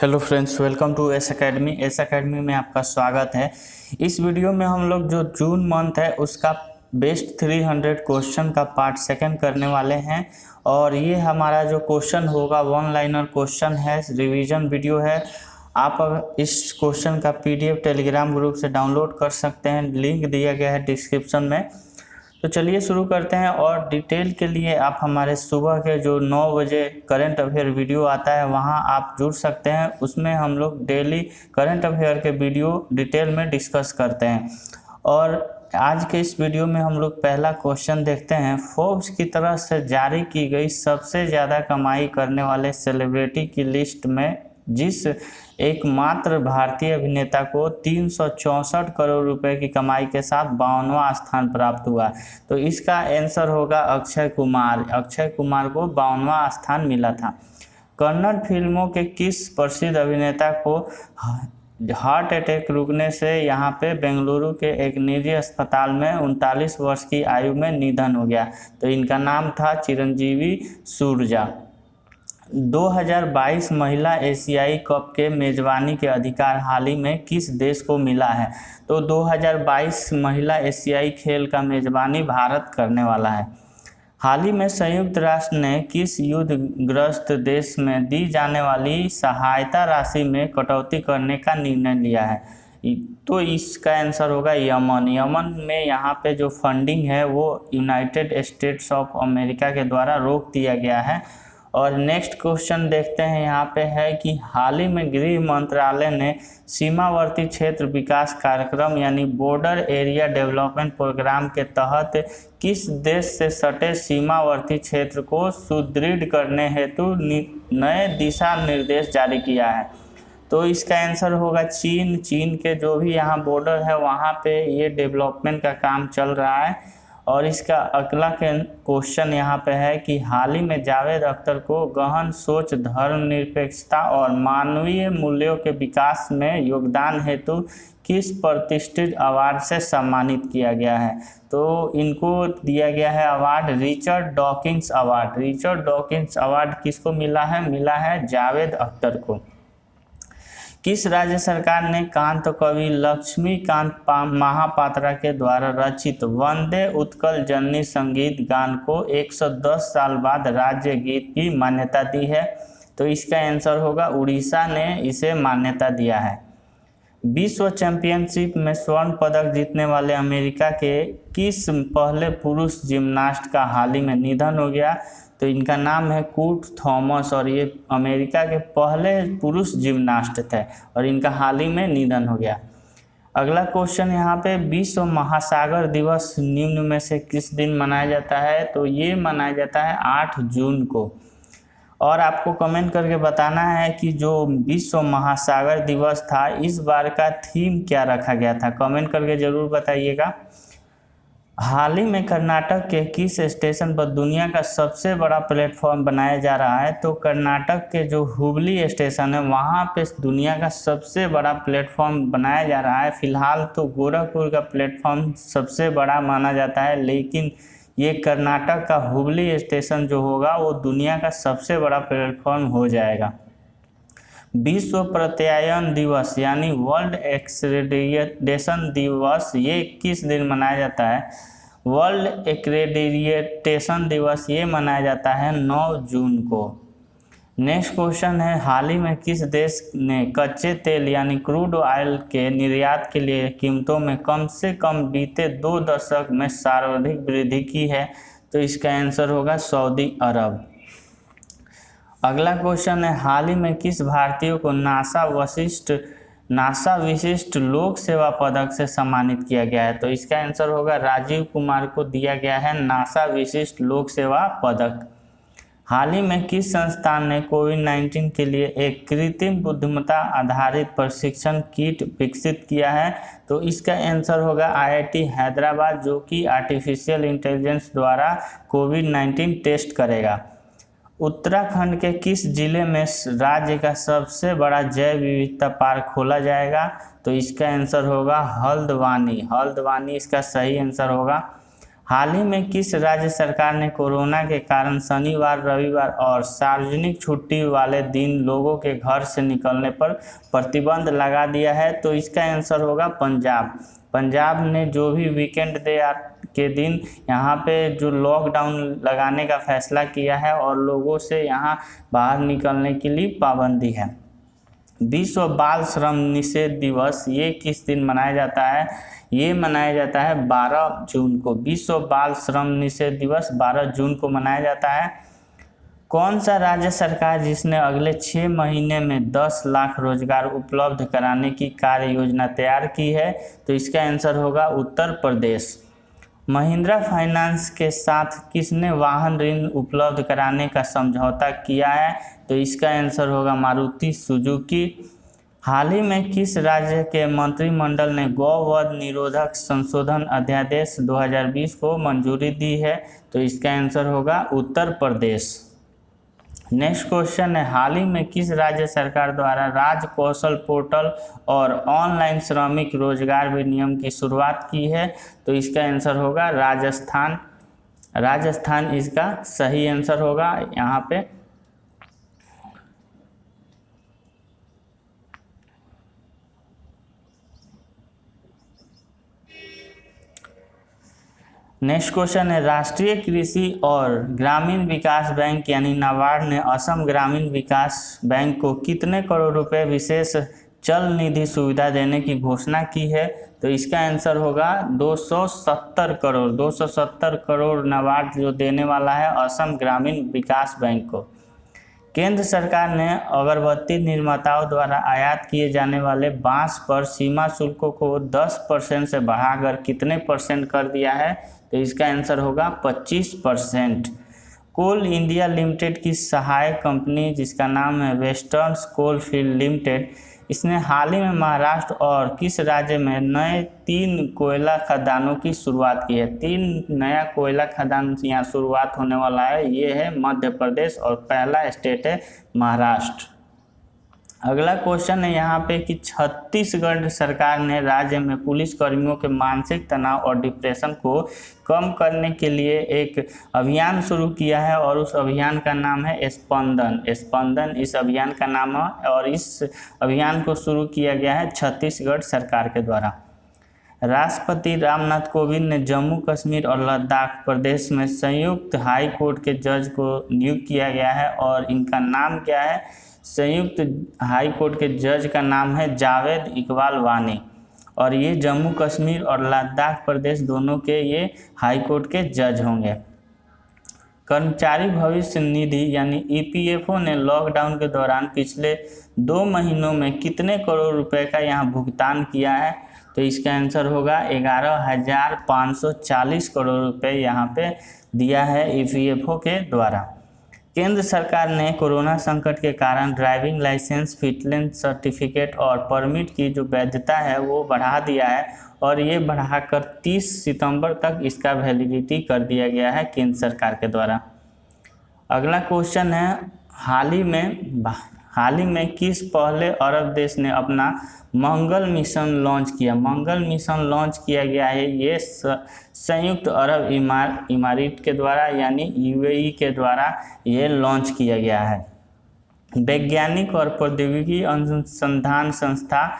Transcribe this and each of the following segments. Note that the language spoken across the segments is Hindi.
Hello friends, welcome to S academy. S academy में आपका स्वागत है। इस वीडियो में हम लोग जो जून मंथ है उसका बेस्ट 300 क्वेश्चन का पार्ट सेकंड करने वाले हैं। और ये हमारा जो क्वेश्चन होगा वन लाइनर क्वेश्चन है, रिवीजन वीडियो है। आप इस क्वेश्चन का पीडीएफ टेलीग्राम ग्रुप से डाउनलोड कर सकते हैं, लिंक दिया गया है डिस्क्रिप्शन में। तो चलिए शुरू करते हैं। और डिटेल के लिए आप हमारे सुबह के जो 9 बजे करंट अफेयर वीडियो आता है वहां आप जुड़ सकते हैं। उसमें हम लोग डेली करंट अफेयर के वीडियो डिटेल में डिस्कस करते हैं। और आज के इस वीडियो में हम लोग पहला क्वेश्चन देखते हैं। फोर्ब्स की तरफ से जारी की गई सबसे ज़्यादा कमाई करने वाले सेलिब्रिटी की लिस्ट में जिस एकमात्र भारतीय अभिनेता को 364 करोड़ रुपए की कमाई के साथ 52वां स्थान प्राप्त हुआ, तो इसका आंसर होगा अक्षय कुमार। अक्षय कुमार को 52वां स्थान मिला था। कन्नड़ फिल्मों के किस प्रसिद्ध अभिनेता को हार्ट अटैक रुकने से यहाँ पे बेंगलुरु के एक निजी अस्पताल में 39 वर्ष की आयु में निधन हो गया? तो इनका नाम था चिरंजीवी सुरजा। 2022 महिला एशियाई कप के मेजबानी के अधिकार हाल ही में किस देश को मिला है? तो 2022 महिला एशियाई खेल का मेजबानी भारत करने वाला है। हाल ही में संयुक्त राष्ट्र ने किस युद्धग्रस्त देश में दी जाने वाली सहायता राशि में कटौती करने का निर्णय लिया है? तो इसका आंसर होगा यमन। यमन में यहाँ पे जो फंडिंग है वो यूनाइटेड स्टेट्स ऑफ अमेरिका के द्वारा रोक दिया गया है। और नेक्स्ट क्वेश्चन देखते हैं। यहाँ पे है कि हाल ही में गृह मंत्रालय ने सीमावर्ती क्षेत्र विकास कार्यक्रम यानी बॉर्डर एरिया डेवलपमेंट प्रोग्राम के तहत किस देश से सटे सीमावर्ती क्षेत्र को सुदृढ़ करने हेतु नए दिशा निर्देश जारी किया है? तो इसका आंसर होगा चीन। चीन के जो भी यहाँ बॉर्डर है वहाँ पे ये डेवलपमेंट का काम चल रहा है। और इसका अगला क्वेश्चन यहाँ पे है कि हाल ही में जावेद अख्तर को गहन सोच, धर्मनिरपेक्षता और मानवीय मूल्यों के विकास में योगदान हेतु किस प्रतिष्ठित अवार्ड से सम्मानित किया गया है? तो इनको दिया गया है award Richard Dawkins award. Richard Dawkins award किसको मिला है? मिला है जावेद अख्तर को। किस राज्य सरकार ने कांत कवि लक्ष्मीकांत महापात्रा के द्वारा रचित वंदे उत्कल जननी संगीत गान को 110 साल बाद राज्य गीत की मान्यता दी है? तो इसका आंसर होगा उड़ीसा ने इसे मान्यता दिया है। विश्व चैंपियनशिप में स्वर्ण पदक जीतने वाले अमेरिका के किस पहले पुरुष जिम्नास्ट का हाल ही में निधन हो गया? तो इनका नाम है कूट थॉमस और ये अमेरिका के पहले पुरुष जिम्नास्ट थे और इनका हाल ही में निधन हो गया। अगला क्वेश्चन यहाँ पे विश्व महासागर दिवस निम्न में से किस दिन मनाया जाता है? तो ये मनाया जाता है 8 जून को। और आपको कमेंट करके बताना है कि जो विश्व महासागर दिवस था इस बार का थीम क्या रखा गया था, कमेंट करके ज़रूर बताइएगा। हाल ही में कर्नाटक के किस स्टेशन पर दुनिया का सबसे बड़ा प्लेटफॉर्म बनाया जा रहा है? तो कर्नाटक के जो हुबली स्टेशन है वहाँ पे दुनिया का सबसे बड़ा प्लेटफॉर्म बनाया जा रहा है। फिलहाल तो गोरखपुर का प्लेटफॉर्म सबसे बड़ा माना जाता है, लेकिन ये कर्नाटक का हुबली स्टेशन जो होगा वो दुनिया का सबसे बड़ा प्लेटफॉर्म हो जाएगा। विश्व प्रत्यायन दिवस यानी वर्ल्ड एक्रेडिटेशन दिवस ये किस दिन मनाया जाता है? वर्ल्ड एक्रेडिटेशन दिवस ये मनाया जाता है 9 जून को। नेक्स्ट क्वेश्चन है हाल ही में किस देश ने कच्चे तेल यानी क्रूड ऑयल के निर्यात के लिए कीमतों में कम से कम बीते 2 दशक में सर्वाधिक वृद्धि की है? तो इसका आंसर होगा सऊदी अरब। अगला क्वेश्चन है हाल ही में किस भारतीय को नासा विशिष्ट लोक सेवा पदक से सम्मानित किया गया है? तो इसका आंसर होगा राजीव कुमार को दिया गया है नासा विशिष्ट लोक सेवा पदक। हाल ही में किस संस्थान ने कोविड-19 के लिए एक कृत्रिम बुद्धिमत्ता आधारित प्रशिक्षण किट विकसित किया है? तो इसका आंसर होगा IIT हैदराबाद, जो कि आर्टिफिशियल इंटेलिजेंस द्वारा कोविड-19 टेस्ट करेगा। उत्तराखंड के किस जिले में राज्य का सबसे बड़ा जैव विविधता पार्क खोला जाएगा? तो इसका आंसर होगा हल्द्वानी। हल्द्वानी इसका सही आंसर होगा। हाल ही में किस राज्य सरकार ने कोरोना के कारण शनिवार, रविवार और सार्वजनिक छुट्टी वाले दिन लोगों के घर से निकलने पर प्रतिबंध लगा दिया है? तो इसका आंसर होगा पंजाब। पंजाब ने जो भी वीकेंड डे के दिन यहाँ पे जो लॉकडाउन लगाने का फैसला किया है और लोगों से यहाँ बाहर निकलने के लिए पाबंदी है। विश्व बाल श्रम निषेध दिवस ये किस दिन मनाया जाता है? ये मनाया जाता है 12 जून को। विश्व बाल श्रम निषेध दिवस 12 जून को मनाया जाता है। कौन सा राज्य सरकार जिसने अगले 6 महीने में 10 लाख रोजगार उपलब्ध कराने की कार्य योजना तैयार की है? तो इसका आंसर होगा उत्तर प्रदेश। महिंद्रा फाइनेंस के साथ किसने वाहन ऋण उपलब्ध कराने का समझौता किया है? तो इसका आंसर होगा मारुति सुजुकी। हाल ही में किस राज्य के मंत्रिमंडल ने गौवध निरोधक संशोधन अध्यादेश 2020 को मंजूरी दी है? तो इसका आंसर होगा उत्तर प्रदेश। नेक्स्ट क्वेश्चन है, हाल ही में किस राज्य सरकार द्वारा राज्य कौशल पोर्टल और ऑनलाइन श्रमिक रोजगार विनियम की शुरुआत की है? तो इसका आंसर होगा राजस्थान। राजस्थान इसका सही आंसर होगा यहाँ पे। नेक्स्ट क्वेश्चन है, राष्ट्रीय कृषि और ग्रामीण विकास बैंक यानी नाबार्ड ने असम ग्रामीण विकास बैंक को कितने करोड़ रुपए विशेष चल निधि सुविधा देने की घोषणा की है? तो इसका आंसर होगा 270 करोड़। 270 करोड़ नाबार्ड जो देने वाला है असम ग्रामीण विकास बैंक को। केंद्र सरकार ने अगरबत्ती निर्माताओं द्वारा आयात किए जाने वाले बांस पर सीमा शुल्कों को 10% से बढ़ाकर कितने % कर दिया है? तो इसका आंसर होगा 25%। कोल इंडिया लिमिटेड की सहायक कंपनी जिसका नाम है वेस्टर्न कोलफील्ड लिमिटेड, इसने हाल ही में महाराष्ट्र और किस राज्य में नए 3 कोयला खदानों की शुरुआत की है? 3 नया कोयला खदान यहाँ शुरुआत होने वाला है। ये है मध्य प्रदेश और पहला स्टेट है महाराष्ट्र। अगला क्वेश्चन है यहाँ पे कि छत्तीसगढ़ सरकार ने राज्य में पुलिस कर्मियों के मानसिक तनाव और डिप्रेशन को कम करने के लिए एक अभियान शुरू किया है और उस अभियान का नाम है स्पंदन। स्पंदन इस अभियान का नाम है और इस अभियान को शुरू किया गया है छत्तीसगढ़ सरकार के द्वारा। राष्ट्रपति रामनाथ कोविंद ने जम्मू कश्मीर और लद्दाख प्रदेश में संयुक्त हाई कोर्ट के जज को नियुक्त किया गया है और इनका नाम क्या है? संयुक्त हाई कोर्ट के जज का नाम है जावेद इकबाल वानी और ये जम्मू कश्मीर और लद्दाख प्रदेश दोनों के ये हाई कोर्ट के जज होंगे। कर्मचारी भविष्य निधि यानी EPFO ने लॉकडाउन के दौरान पिछले 2 महीनों में कितने करोड़ रुपए का यहाँ भुगतान किया है? तो इसका आंसर होगा 11,540 करोड़ रुपए यहाँ पे दिया है EPFO के द्वारा। केंद्र सरकार ने कोरोना संकट के कारण ड्राइविंग लाइसेंस, फिटनेस सर्टिफिकेट और परमिट की जो वैधता है वो बढ़ा दिया है और ये बढ़ाकर 30 सितंबर तक इसका वैलिडिटी कर दिया गया है केंद्र सरकार के द्वारा। अगला क्वेश्चन है, हाल ही में किस पहले अरब देश ने अपना मंगल मिशन लॉन्च किया? मंगल मिशन लॉन्च किया गया है ये संयुक्त अरब इमारात के द्वारा यानी UAE के द्वारा ये लॉन्च किया गया है। वैज्ञानिक और प्रौद्योगिकी अनुसंधान संस्था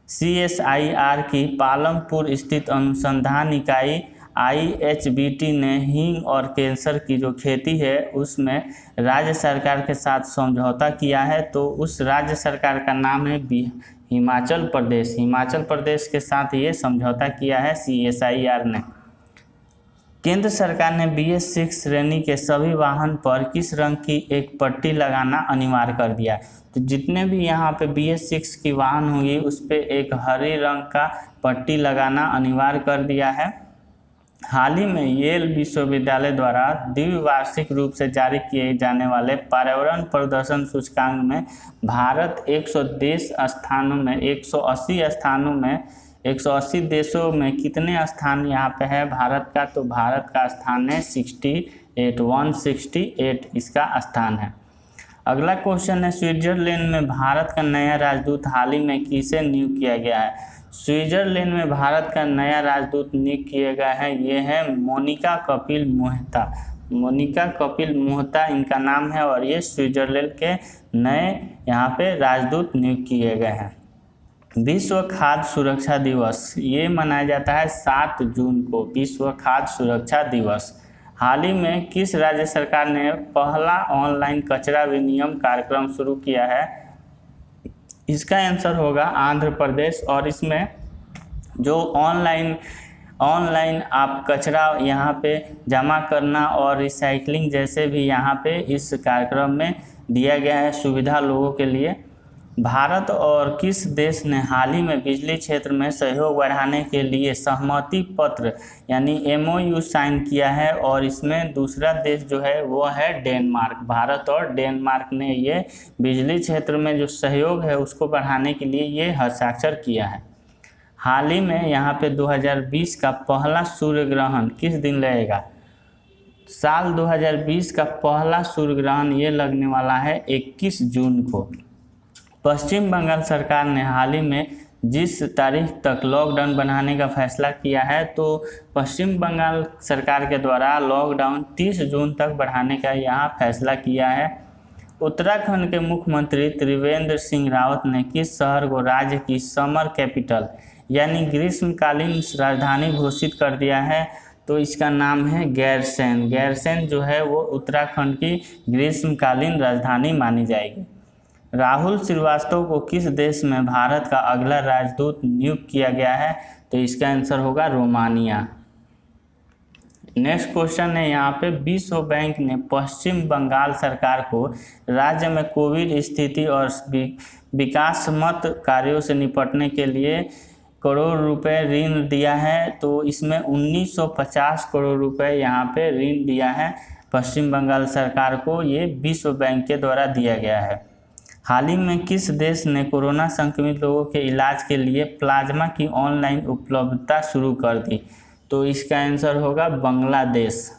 CSIR की पालमपुर स्थित अनुसंधान इकाई IHBT ने हींग और कैंसर की जो खेती है उसमें राज्य सरकार के साथ समझौता किया है। तो उस राज्य सरकार का नाम है हिमाचल प्रदेश। हिमाचल प्रदेश के साथ ये समझौता किया है CSIR ने। केंद्र सरकार ने BS6 श्रेणी के सभी वाहन पर किस रंग की एक पट्टी लगाना अनिवार्य कर दिया? तो जितने भी यहाँ पे BS6 की वाहन होंगी उस पर एक हरे रंग का पट्टी लगाना अनिवार्य कर दिया है। हाल ही में येल विश्वविद्यालय द्वारा द्विवार्षिक रूप से जारी किए जाने वाले पर्यावरण प्रदर्शन सूचकांक में भारत 180 स्थानों में 180 देशों में कितने स्थान यहाँ पे है भारत का? तो भारत का स्थान है 168 इसका स्थान है। अगला क्वेश्चन है, स्विट्जरलैंड में भारत का नया राजदूत हाल ही में किसे नियुक्त किया गया है? स्विट्जरलैंड में भारत का नया राजदूत नियुक्त किया गया है, ये है मोनिका कपिल मोहता। मोनिका कपिल मोहता इनका नाम है और ये स्विट्जरलैंड के नए यहाँ पे राजदूत नियुक्त किए गए हैं। विश्व खाद्य सुरक्षा दिवस ये मनाया जाता है 7 जून को, विश्व खाद्य सुरक्षा दिवस। हाल ही में किस राज्य सरकार ने पहला ऑनलाइन कचरा विनिमय कार्यक्रम शुरू किया है? इसका आंसर होगा आंध्र प्रदेश। और इसमें जो ऑनलाइन आप कचरा यहाँ पे जमा करना और रिसाइकलिंग जैसे भी यहाँ पे इस कार्यक्रम में दिया गया है सुविधा लोगों के लिए। भारत और किस देश ने हाल ही में बिजली क्षेत्र में सहयोग बढ़ाने के लिए सहमति पत्र यानी MOU साइन किया है? और इसमें दूसरा देश जो है वो है डेनमार्क। भारत और डेनमार्क ने ये बिजली क्षेत्र में जो सहयोग है उसको बढ़ाने के लिए ये हस्ताक्षर किया है। हाल ही में यहाँ पे 2020 का पहला सूर्य ग्रहण किस दिन लगेगा? साल 2020 का पहला सूर्य ग्रहण ये लगने वाला है 21 जून को। पश्चिम बंगाल सरकार ने हाल ही में जिस तारीख तक लॉकडाउन बढ़ाने का फैसला किया है, तो पश्चिम बंगाल सरकार के द्वारा लॉकडाउन 30 जून तक बढ़ाने का यहाँ फैसला किया है। उत्तराखंड के मुख्यमंत्री त्रिवेंद्र सिंह रावत ने किस शहर को राज्य की समर कैपिटल यानी ग्रीष्मकालीन राजधानी घोषित कर दिया है? तो इसका नाम है गैरसैंण। गैरसैंण जो है वो उत्तराखंड की ग्रीष्मकालीन राजधानी मानी जाएगी। राहुल श्रीवास्तव को किस देश में भारत का अगला राजदूत नियुक्त किया गया है? तो इसका आंसर होगा रोमानिया। नेक्स्ट क्वेश्चन है यहाँ पे, विश्व बैंक ने पश्चिम बंगाल सरकार को राज्य में कोविड स्थिति और विकासमत कार्यों से निपटने के लिए करोड़ रुपए ऋण दिया है। तो इसमें 1950 करोड़ रुपए यहाँ पे ऋण दिया है पश्चिम बंगाल सरकार को, ये विश्व बैंक के द्वारा दिया गया है। हाल ही में किस देश ने कोरोना संक्रमित लोगों के इलाज के लिए प्लाज्मा की ऑनलाइन उपलब्धता शुरू कर दी? तो इसका आंसर होगा बांग्लादेश।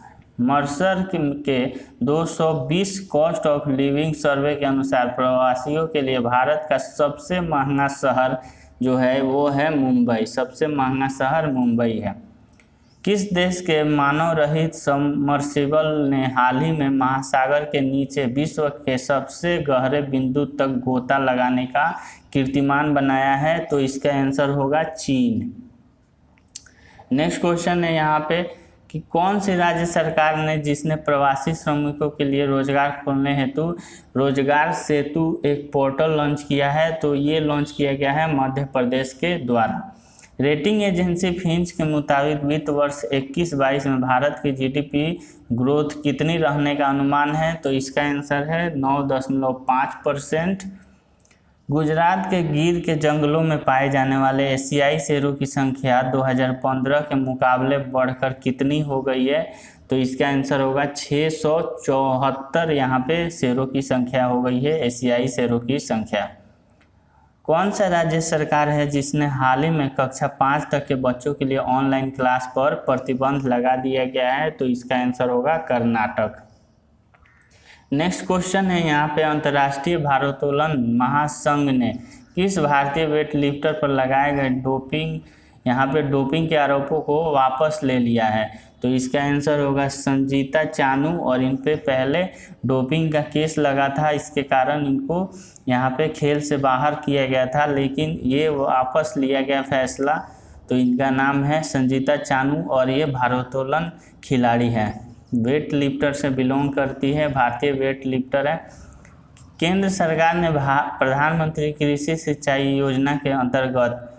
मर्सर के 220 कॉस्ट ऑफ लिविंग सर्वे के अनुसार प्रवासियों के लिए भारत का सबसे महंगा शहर जो है वो है मुंबई। सबसे महंगा शहर मुंबई है। किस देश के मानव रहित सबमर्सिबल ने हाल ही में महासागर के नीचे विश्व के सबसे गहरे बिंदु तक गोता लगाने का कीर्तिमान बनाया है? तो इसका आंसर होगा चीन। नेक्स्ट क्वेश्चन है यहाँ पे कि कौन सी राज्य सरकार ने जिसने प्रवासी श्रमिकों के लिए रोजगार खोलने हेतु रोजगार सेतु एक पोर्टल लॉन्च किया है? तो ये लॉन्च किया गया है मध्य प्रदेश के द्वारा। रेटिंग एजेंसी फिंच के मुताबिक वित्त वर्ष 21-22 में भारत की GDP ग्रोथ कितनी रहने का अनुमान है? तो इसका आंसर है 9.5%। गुजरात के गिर के जंगलों में पाए जाने वाले एशियाई शेरों की संख्या 2015 के मुकाबले बढ़कर कितनी हो गई है? तो इसका आंसर होगा 674 यहाँ पे शेरों की संख्या हो गई है, एशियाई शेरों की संख्या। कौन सा राज्य सरकार है जिसने हाल ही में कक्षा 5 तक के बच्चों के लिए ऑनलाइन क्लास पर प्रतिबंध लगा दिया गया है? तो इसका आंसर होगा कर्नाटक। नेक्स्ट क्वेश्चन है यहाँ पे, अंतर्राष्ट्रीय भारोत्तोलन महासंघ ने किस भारतीय वेट लिफ्टर पर लगाए गए डोपिंग के आरोपों को वापस ले लिया है? तो इसका आंसर होगा संजीता चानू। और इन पे पहले डोपिंग का केस लगा था, इसके कारण इनको यहाँ पे खेल से बाहर किया गया था, लेकिन ये वापस लिया गया फैसला। तो इनका नाम है संजीता चानू और ये भारोत्तोलन खिलाड़ी है, वेट लिफ्टर से बिलोंग करती है, भारतीय वेट लिफ्टर है। केंद्र सरकार ने प्रधानमंत्री कृषि सिंचाई योजना के अंतर्गत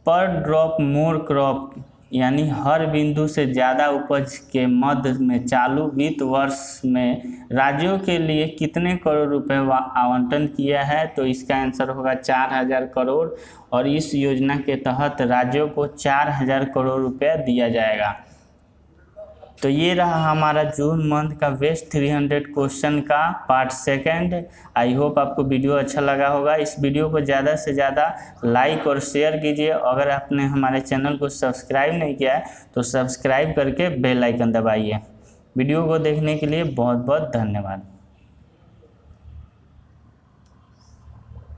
पर ड्रॉप मोर क्रॉप यानी हर बिंदु से ज़्यादा उपज के मद में चालू वित्त वर्ष में राज्यों के लिए कितने करोड़ रुपए आवंटन किया है? तो इसका आंसर होगा 4000 करोड़। और इस योजना के तहत राज्यों को 4000 करोड़ रुपया दिया जाएगा। तो ये रहा हमारा जून मंथ का बेस्ट 300 क्वेश्चन का पार्ट 2। आई होप आपको वीडियो अच्छा लगा होगा। इस वीडियो को ज़्यादा से ज़्यादा लाइक और शेयर कीजिए। अगर आपने हमारे चैनल को सब्सक्राइब नहीं किया है तो सब्सक्राइब करके बेल आइकन दबाइए। वीडियो को देखने के लिए बहुत बहुत धन्यवाद।